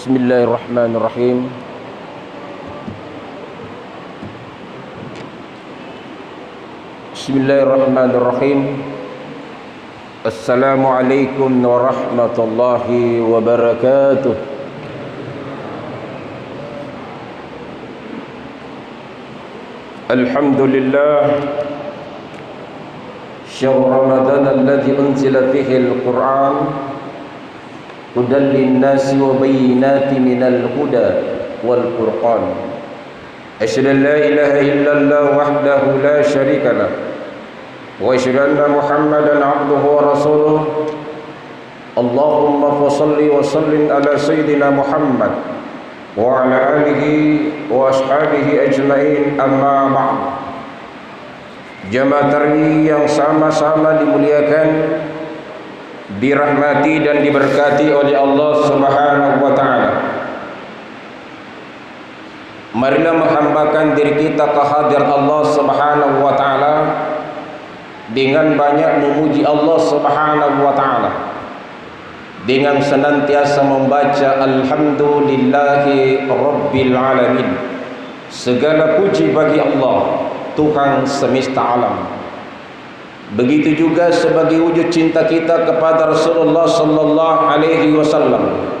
Bismillahirrahmanirrahim. Bismillahirrahmanirrahim. Assalamualaikum warahmatullahi wabarakatuh. Alhamdulillah. Syahr Ramadan alladhi unzila fihi al-Qur'an hudan lin-nasi wa bayyinatin minal huda wal furqan. Asyhadu an la ilaha illallah wahdahu la syarika lah wa asyhadu anna Muhammadan abduhu wa rasuluh. Allahumma shalli wa sallim ala sayyidina Muhammad wa ala alihi wa ashabihi ajma'in, amma ba'd. Jamaah tarawih yang sama-sama dimuliakan, dirahmati dan diberkati oleh Allah Subhanahu wa taala. Marilah menghambakan diri kita ke hadirat Allah Subhanahu wa taala dengan banyak memuji Allah Subhanahu wa taala, dengan senantiasa membaca alhamdulillahi rabbil alamin. Segala puji bagi Allah, Tuhan semesta alam. Begitu juga sebagai wujud cinta kita kepada Rasulullah sallallahu alaihi wasallam,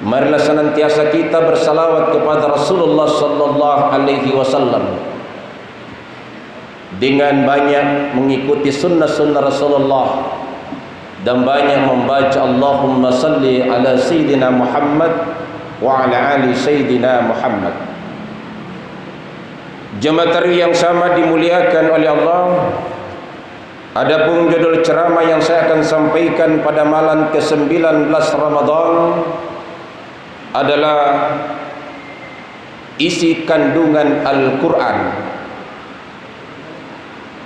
marilah senantiasa kita bersalawat kepada Rasulullah sallallahu alaihi wasallam dengan banyak mengikuti sunnah-sunnah Rasulullah dan banyak membaca Allahumma salli ala sayyidina Muhammad wa ala ali sayyidina Muhammad. Jemaah tarawih yang sama dimuliakan oleh Allah. Adapun judul ceramah yang saya akan sampaikan pada malam ke-19 Ramadan adalah isi kandungan Al-Quran.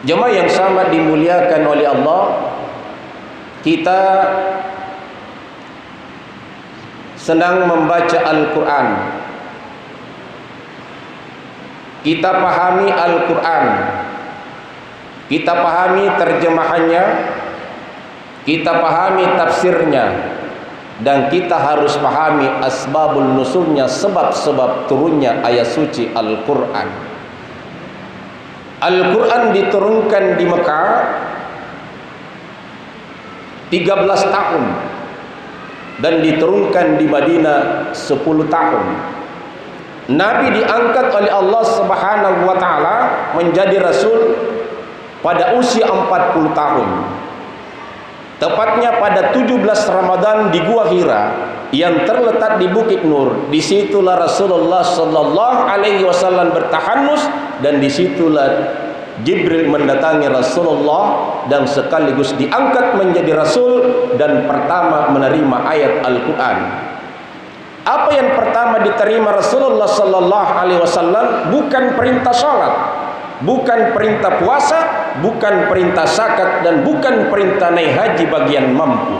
Jemaah yang sama dimuliakan oleh Allah, kita senang membaca Al-Quran, kita pahami Al-Quran, kita pahami terjemahannya, kita pahami tafsirnya, dan kita harus pahami asbabul nuzulnya, sebab-sebab turunnya ayat suci Al-Quran. Al-Quran diturunkan di Mekah 13 tahun dan diturunkan di Madinah 10 tahun. Nabi diangkat oleh Allah Subhanahu wa taala menjadi rasul pada usia 40 tahun. Tepatnya pada 17 Ramadan di Gua Hira yang terletak di Bukit Nur. Disitulah Rasulullah sallallahu alaihi wasallam bertahanus, dan disitulah Jibril mendatangi Rasulullah dan sekaligus diangkat menjadi rasul dan pertama menerima ayat Al-Quran. Apa yang pertama diterima Rasulullah sallallahu alaihi wasallam? Bukan perintah salat, bukan perintah puasa, bukan perintah zakat, dan bukan perintah naik haji bagian mampu.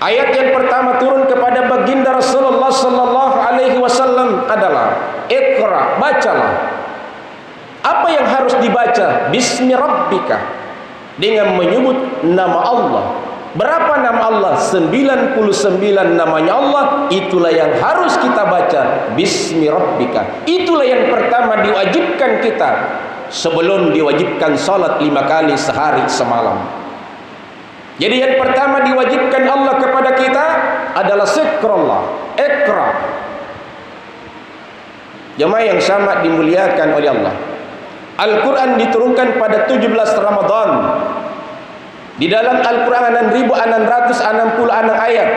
Ayat yang pertama turun kepada baginda Rasulullah sallallahu alaihi wasallam adalah Iqra, bacalah. Apa yang harus dibaca? Bismi rabbika, dengan menyebut nama Allah. Berapa nama Allah? 99 namanya Allah. Itulah yang harus kita baca, Bismi rabbika. Itulah yang pertama diwajibkan kita sebelum diwajibkan salat 5 kali sehari semalam. Jadi yang pertama diwajibkan Allah kepada kita adalah zikrullah, Iqra. Jemaah yang sama dimuliakan oleh Allah, Al-Quran diturunkan pada 17 Ramadan. Di dalam Al-Quran 6.666 ayat,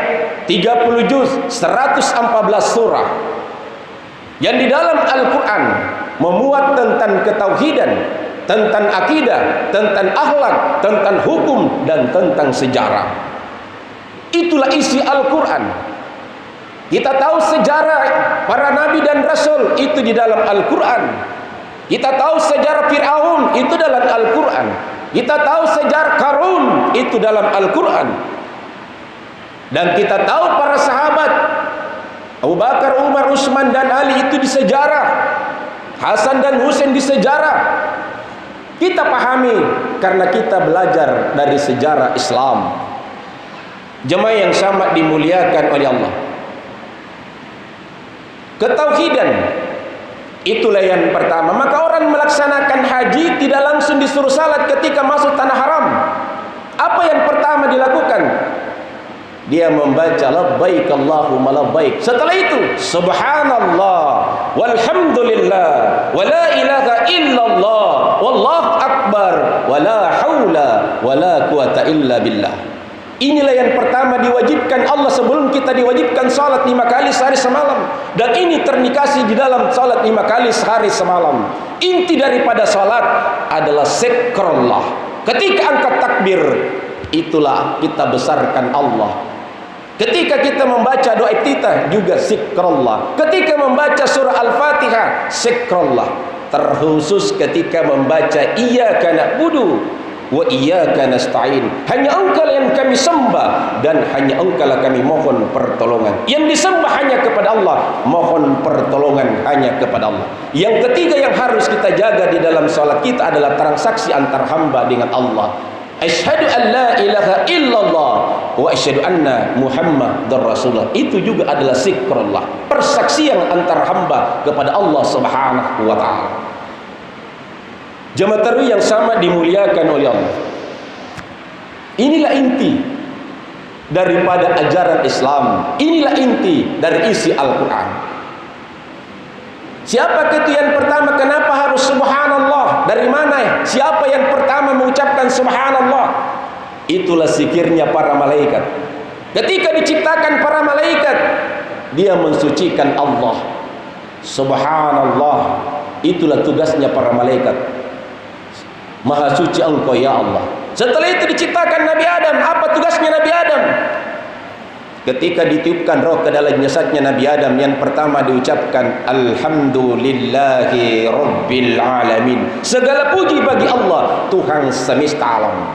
30 juz, 114 surah. Yang di dalam Al-Quran memuat tentang ketauhidan, tentang akidah, tentang akhlak, tentang hukum, dan tentang sejarah. Itulah isi Al-Quran. Kita tahu sejarah para nabi dan rasul, itu di dalam Al-Quran. Kita tahu sejarah Fir'aun, itu dalam Al-Quran. Kita tahu sejarah Qarun, itu dalam Al-Quran. Dan kita tahu para sahabat Abu Bakar, Umar, Utsman, dan Ali itu di sejarah. Hasan dan Husain di sejarah. Kita pahami karena kita belajar dari sejarah Islam. Jemaah yang sama dimuliakan oleh Allah. ketauhidan. Itulah yang pertama. Maka orang melaksanakan haji tidak langsung disuruh salat ketika masuk tanah haram. Apa yang pertama dilakukan? Dia membaca labbaik Allahumma labbaik. Setelah itu subhanallah walhamdulillah wala ilaha illallah wallahu akbar wala haula wala quwata illa billah. Inilah yang pertama diwajibkan Allah sebelum kita diwajibkan salat 5 kali sehari semalam. Dan ini ternikasi di dalam salat 5 kali sehari semalam. Inti daripada salat adalah zikrullah. Ketika angkat takbir, itulah kita besarkan Allah. Ketika kita membaca doa iftitah juga zikrullah. Ketika membaca surah Al-Fatihah zikrullah. Terkhusus ketika membaca iyyaka na'budu wa iyyaka nasta'in. Hanya Engkau yang kami sembah dan hanya Engkau lah kami mohon pertolongan. Yang disembah hanya kepada Allah, mohon pertolongan hanya kepada Allah. Yang ketiga yang harus kita jaga di dalam salat kita adalah transaksi antar hamba dengan Allah. Asyhadu an la ilaha illallah wa asyhadu anna Muhammadar Rasulullah. Itu juga adalah zikrullah, persaksian antar hamba kepada Allah Subhanahu wa taala. Jemaah tarawih yang sama dimuliakan oleh Allah. Inilah inti daripada ajaran Islam. Inilah inti dari isi Al-Quran. Siapa itu yang pertama? Kenapa harus subhanallah? Dari mana? Siapa yang pertama mengucapkan subhanallah? Itulah zikirnya para malaikat. Ketika diciptakan para malaikat, dia mensucikan Allah. Subhanallah. Itulah tugasnya para malaikat. Maha suci Engkau ya Allah. Setelah itu diciptakan Nabi Adam. Apa tugasnya Nabi Adam? Ketika ditiupkan roh ke dalam jasadnya Nabi Adam, yang pertama diucapkan alhamdulillahi rabbil alamin. Segala puji bagi Allah, Tuhan semesta alam.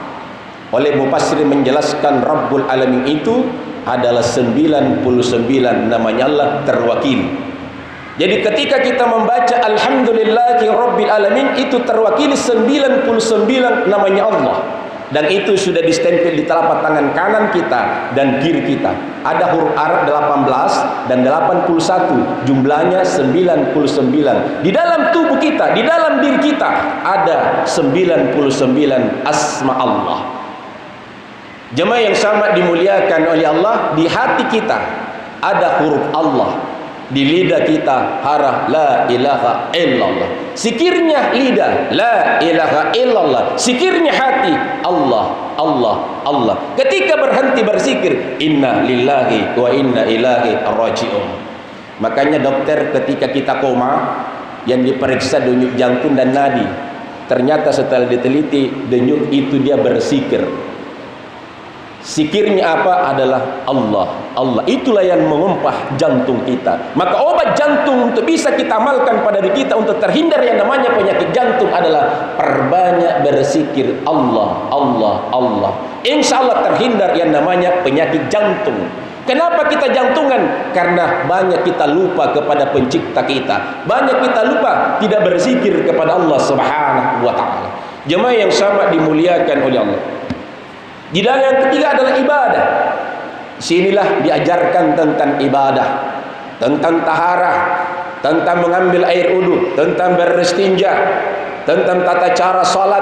Oleh mufassir menjelaskan Rabbul Alamin itu adalah 99 namanya Allah terwakili. Jadi ketika kita membaca alhamdulillahi rabbil alamin, itu terwakili 99 namanya Allah. Dan itu sudah distempel di telapak tangan kanan kita dan kiri kita. Ada huruf Arab 18 dan 81, jumlahnya 99. Di dalam tubuh kita, di dalam diri kita ada 99 asma Allah. Jemaah yang sama dimuliakan oleh Allah, di hati kita ada huruf Allah. Di lidah kita haraf la ilaha illallah. Sikirnya lidah la ilaha illallah. Sikirnya hati Allah, Allah, Allah. Ketika berhenti berzikir inna lillahi wa inna ilaihi raji'un. Makanya dokter ketika kita koma, yang diperiksa denyut jantung dan nadi, ternyata setelah diteliti denyut itu dia berzikir. Sikirnya apa? Adalah Allah. Allah itulah yang mengumpah jantung kita. Maka obat jantung untuk bisa kita amalkan pada diri kita untuk terhindar yang namanya penyakit jantung adalah perbanyak berzikir Allah, Allah, Allah. Insya Allah terhindar yang namanya penyakit jantung. Kenapa kita jantungan? Karena banyak kita lupa kepada pencipta kita. Banyak kita lupa tidak berzikir kepada Allah Subhanahu wa taala. Jemaah yang sama dimuliakan oleh Allah. Di dalam yang ketiga adalah ibadah. Sinilah diajarkan tentang ibadah, tentang taharah, tentang mengambil air wudu, tentang beristinja, tentang tata cara salat.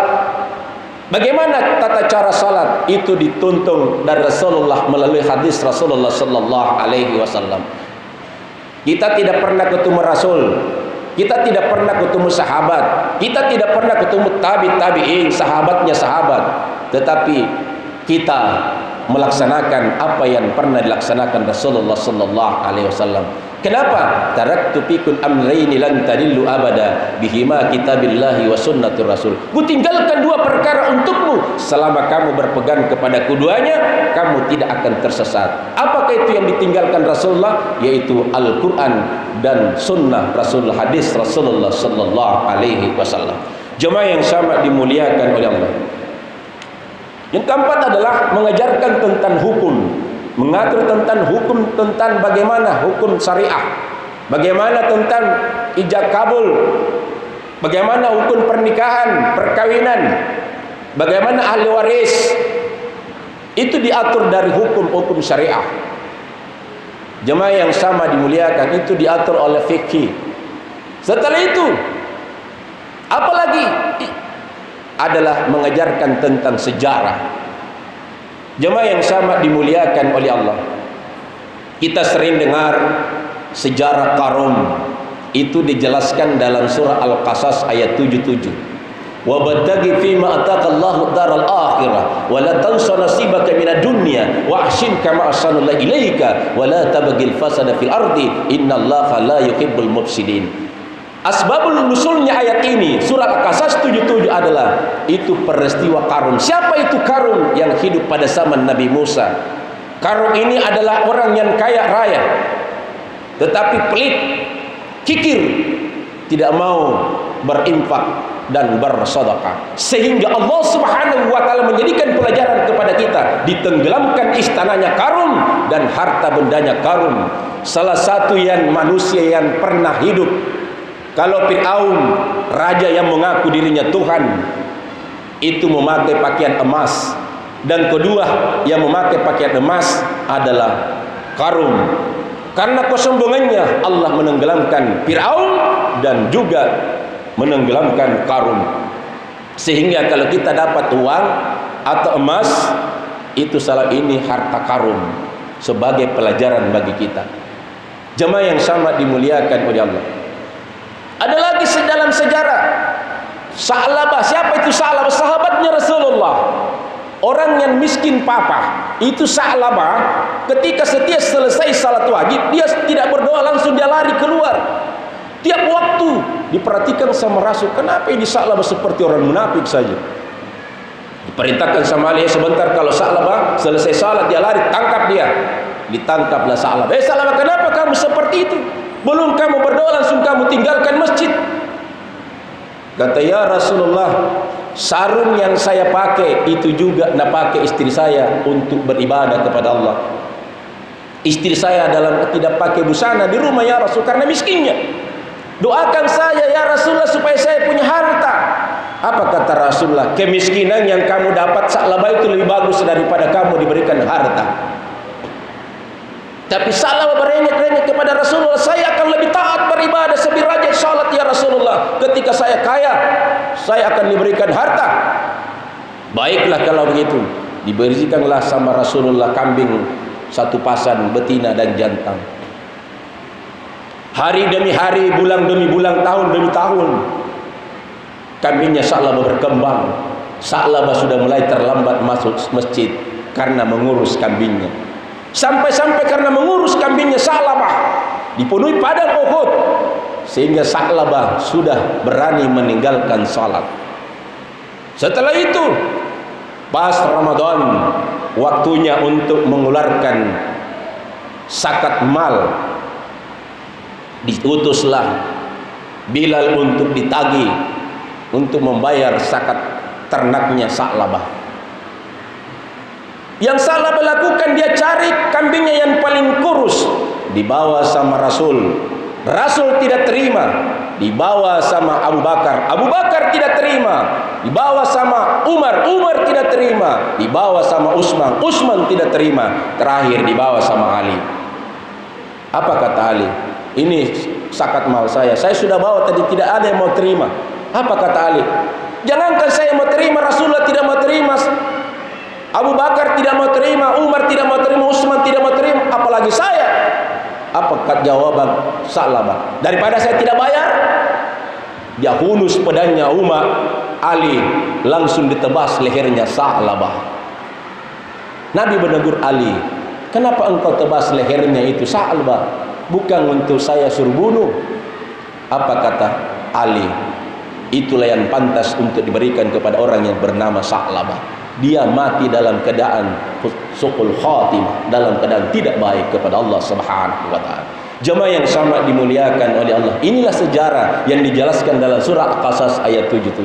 Bagaimana tata cara salat? Itu dituntun dari Rasulullah melalui hadis Rasulullah sallallahu alaihi wasallam. Kita tidak pernah ketemu Rasul, kita tidak pernah ketemu sahabat, kita tidak pernah ketemu tabi'in, sahabatnya sahabat, tetapi kita melaksanakan apa yang pernah dilaksanakan Rasulullah sallallahu alaihi wasallam. Kenapa? Taraktu fikum amrayn lan tadillu abada bihima kitabillahi wa sunnatur rasul. Ku tinggalkan dua perkara untukmu, selama kamu berpegang kepada keduanya kamu tidak akan tersesat. Apakah itu yang ditinggalkan Rasulullah? Yaitu Al-Qur'an dan sunnah Rasulullah, hadis Rasulullah sallallahu alaihi wasallam. Jemaah yang sama dimuliakan oleh Allah. Yang keempat adalah mengajarkan tentang hukum, mengatur tentang hukum, tentang bagaimana hukum syariah, bagaimana tentang ijab kabul, bagaimana hukum pernikahan, perkawinan, bagaimana ahli waris. Itu diatur dari hukum-hukum syariah. Jemaah yang sama dimuliakan, itu diatur oleh fikih. Setelah itu apalagi adalah mengajarkan tentang sejarah. Jemaah yang sama dimuliakan oleh Allah, kita sering dengar sejarah Qarum. Itu dijelaskan dalam surah Al-Qasas ayat 77. Wa battaghi fima ataka Allahu daral akhirah wa la tansa nasibaka minad dunya wa ahsin kama ahsanallahu ilaika wa la tabghil fasada fil ardi innallaha la yuhibbul mufsidin. Asbabul nusulnya ayat ini surah Al-Qasas 77 adalah itu peristiwa Qarum. Siapa itu Qarum yang hidup pada zaman Nabi Musa? Qarum ini adalah orang yang kaya raya, tetapi pelit, kikir, tidak mau berinfak dan bersedekah, sehingga Allah Subhanahu wa taala menjadikan pelajaran kepada kita, ditenggelamkan istananya Qarum dan harta bendanya Qarum. Salah satu yang manusia yang pernah hidup. Kalau Fir'aun, raja yang mengaku dirinya Tuhan, itu memakai pakaian emas, dan kedua yang memakai pakaian emas adalah Qarum. Karena kesombongannya Allah menenggelamkan Fir'aun dan juga menenggelamkan Qarum. Sehingga kalau kita dapat uang atau emas, itu salah ini harta Qarum, sebagai pelajaran bagi kita. Jemaah yang sama dimuliakan oleh Allah. Ada lagi dalam sejarah Sa'labah. Siapa itu Sa'labah? Sahabatnya Rasulullah, orang yang miskin papa. Itu Sa'labah, ketika setiap selesai salat wajib, dia tidak berdoa, langsung dia lari keluar. Tiap waktu diperhatikan sama Rasul, kenapa ini Sa'labah seperti orang munafik saja. Diperintahkan sama Ali, sebentar kalau Sa'labah selesai salat dia lari, tangkap dia. Ditangkaplah Sa'labah. Sa'labah, kenapa kamu seperti itu? Belum kamu berdoa langsung kamu tinggalkan masjid. Kata, ya Rasulullah, sarung yang saya pakai itu juga nak pakai istri saya untuk beribadah kepada Allah. Istri saya dalam tidak pakai busana di rumah ya Rasul karena miskinnya. Doakan saya ya Rasulullah supaya saya punya harta. Apa kata Rasulullah? Kemiskinan yang kamu dapat Sa'labah itu lebih bagus daripada kamu diberikan harta. Tapi Sa'labah berengek-rengek kepada Rasulullah, saya akan lebih taat beribadah sambil rajin salat ya Rasulullah. Ketika saya kaya, saya akan diberikan harta. Baiklah kalau begitu, diberikanlah sama Rasulullah kambing satu pasang, betina dan jantan. Hari demi hari, bulan demi bulan, tahun demi tahun, kambingnya Sa'labah berkembang. Sa'labah sudah mulai terlambat masuk masjid karena mengurus kambingnya. Sampai-sampai karena mengurus kambingnya Sa'labah dipenuhi padang Uhud, sehingga Sa'labah sudah berani meninggalkan salat. Setelah itu pas Ramadan, waktunya untuk mengeluarkan zakat mal, diutuslah Bilal untuk ditagih untuk membayar zakat ternaknya Sa'labah. Yang Sa'labah lakukan, dia cari kambingnya yang paling kurus, dibawa sama Rasul. Rasul tidak terima, dibawa sama Abu Bakar. Abu Bakar tidak terima, dibawa sama Umar. Umar tidak terima, dibawa sama Utsman. Utsman tidak terima, terakhir dibawa sama Ali. Apa kata Ali? Ini zakat mal saya sudah bawa tadi, tidak ada yang mau terima. Apa kata Ali? Jangankan saya mau terima, Rasulullah tidak mau terima, Abu Bakar tidak mau terima, Umar tidak mau terima, Utsman tidak mau terima, apalagi saya. Apa jawaban Sa'labah? Daripada saya tidak bayar, dia hunus pedangnya Umar, Ali, langsung ditebas lehernya Sa'labah. Nabi menegur Ali, kenapa engkau tebas lehernya itu Sa'labah? Bukan untuk saya suruh bunuh. Apa kata Ali? Itulah yang pantas untuk diberikan kepada orang yang bernama Sa'labah. Dia mati dalam keadaan su'ul khatimah, dalam keadaan tidak baik kepada Allah Subhanahu wa taala. Jemaah yang sama dimuliakan oleh Allah, inilah sejarah yang dijelaskan dalam surah Al-Qasas ayat 77.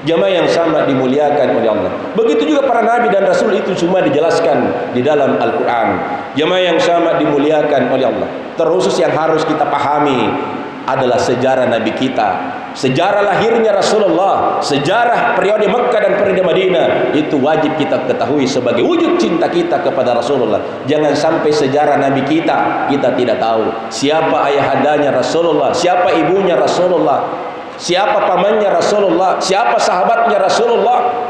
Jemaah yang sama dimuliakan oleh Allah. Begitu juga para nabi dan rasul, itu semua dijelaskan di dalam Al-Qur'an. Jemaah yang sama dimuliakan oleh Allah. Terkhusus yang harus kita pahami adalah sejarah nabi kita sejarah lahirnya Rasulullah, sejarah periode Mekah dan periode Madinah, itu wajib kita ketahui sebagai wujud cinta kita kepada Rasulullah. Jangan sampai sejarah Nabi kita tidak tahu. Siapa ayahandanya Rasulullah, siapa ibunya Rasulullah, siapa pamannya Rasulullah, siapa sahabatnya Rasulullah,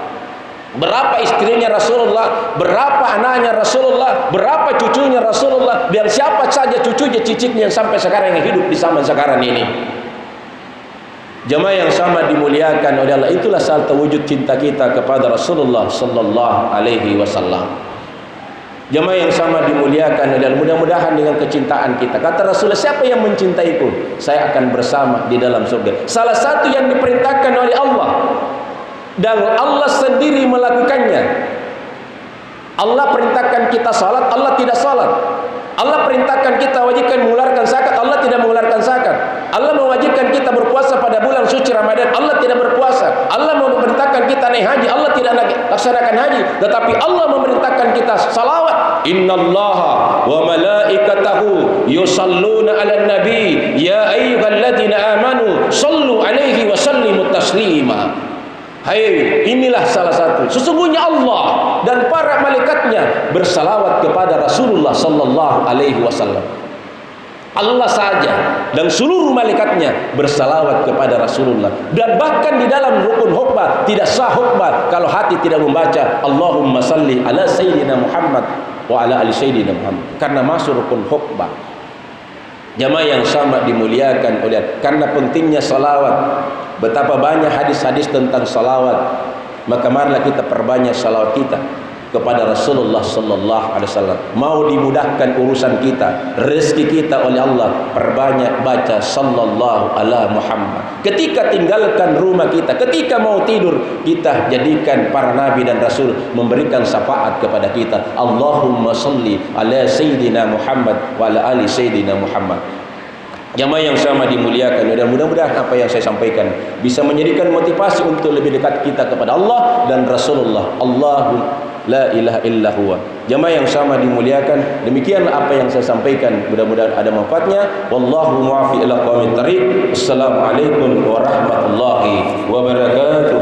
berapa istrinya Rasulullah, berapa anaknya Rasulullah, berapa cucunya Rasulullah, dan siapa saja cucunya cicitnya yang sampai sekarang yang hidup di zaman sekarang ini. Jemaah yang sama dimuliakan oleh Allah, itulah salah satu wujud cinta kita kepada Rasulullah sallallahu alaihi wasallam. Jemaah yang sama dimuliakan oleh Allah, mudah-mudahan dengan kecintaan kita, kata Rasulullah, siapa yang mencintaiku, saya akan bersama di dalam surga. Salah satu yang diperintahkan oleh Allah dan Allah sendiri melakukannya. Allah perintahkan kita salat, Allah tidak salat. Allah perintahkan kita wajibkan mengeluarkan zakat, Allah tidak mengeluarkan zakat. Allah mewajibkan kita berpuasa pada bulan suci Ramadan, Allah tidak berpuasa. Allah memerintahkan kita naik haji, Allah tidak laksanakan haji. Tetapi Allah memerintahkan kita salawat. Innallaha wa malaikatahu yusalluna 'alan nabi ya ayyuhalladzina amanu sallu 'alaihi wa sallimu taslima. Hai, inilah salah satu. Sesungguhnya Allah dan para malaikatnya bersalawat kepada Rasulullah sallallahu alaihi wasallam. Allah saja dan seluruh malaikatnya bersalawat kepada Rasulullah. Dan bahkan di dalam rukun khutbah tidak sah khutbah kalau hati tidak membaca Allahumma salli ala sayyidina Muhammad wa ala ali sayyidina Muhammad, karena masuk rukun khutbah. Jamaah yang sama dimuliakan oleh, karena pentingnya salawat, betapa banyak hadis-hadis tentang salawat, maka marilah kita perbanyak salawat kita kepada Rasulullah sallallahu alaihi wasallam. Mau dimudahkan urusan kita, rezeki kita oleh Allah, perbanyak baca sallallahu ala Muhammad. Ketika tinggalkan rumah kita, ketika mau tidur, kita jadikan para nabi dan rasul memberikan syafaat kepada kita. Allahumma salli ala sayyidina Muhammad wa ala ali sayyidina Muhammad. Jamaah yang sama dimuliakan, dan mudah-mudahan apa yang saya sampaikan bisa menjadikan motivasi untuk lebih dekat kita kepada Allah dan Rasulullah. Allahu la ilaha illa huwa. Jamaah yang sama dimuliakan, demikian apa yang saya sampaikan, mudah-mudahan ada manfaatnya. Wallahu muwaffiq ila aqwamit thariq. Assalamualaikum warahmatullahi wabarakatuh.